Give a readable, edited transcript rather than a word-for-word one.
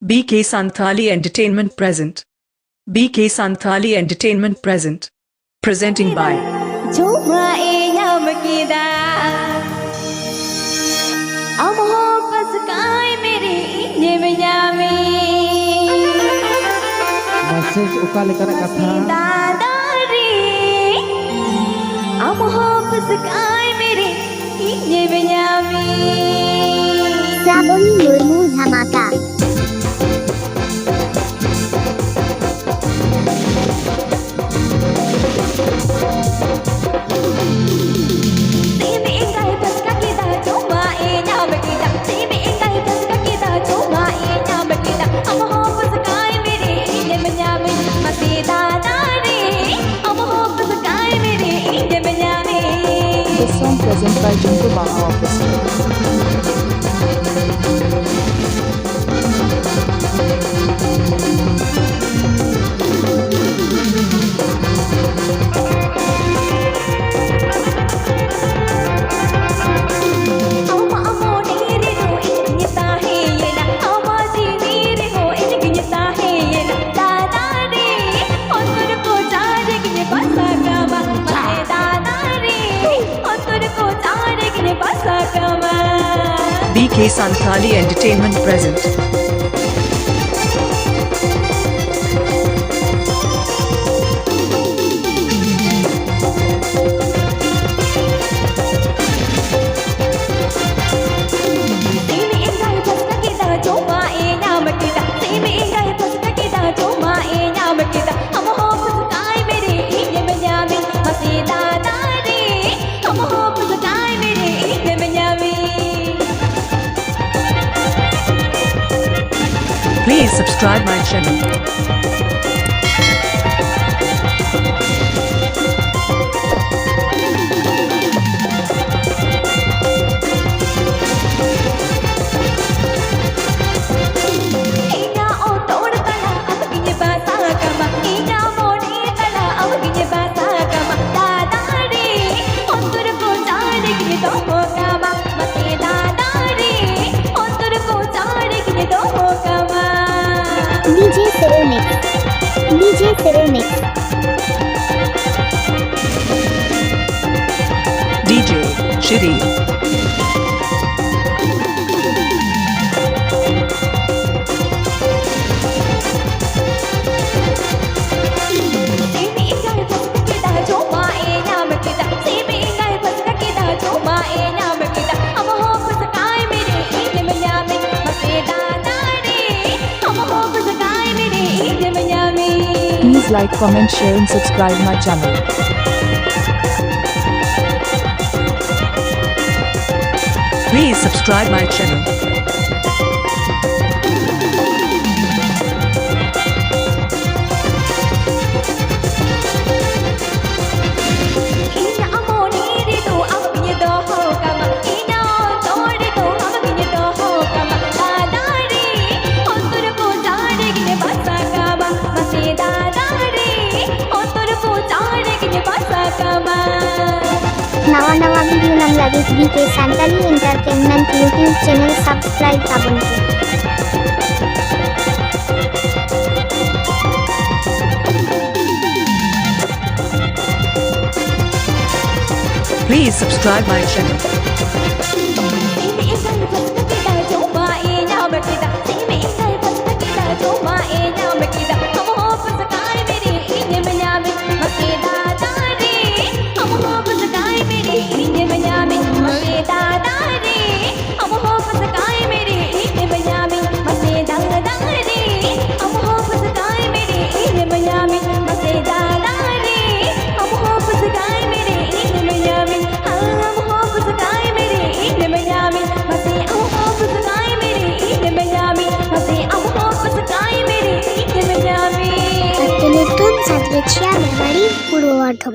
BK Santali Entertainment present. BK Santali Entertainment present. Presenting by Kida. Message ukali kana katha. Srabani Murmu Dhamaka. Engay, Paska, Kida, Johar Gee, Engay, Paska, Kida, Johar Gee, Paska, mere Memari, Masida Dari, Paska, mere Memari. This song present by Jhumko Baha Orchestra. BK Santali Entertainment present. Please subscribe my channel. DJ SIRIL Mix. DJ Jhilik. Please like, comment, share and subscribe my channel. Please subscribe my channel. नवा video नम लगे BK Santali Entertainment YouTube channel subscribe kabun ki. Please subscribe my channel. Memari, Memari.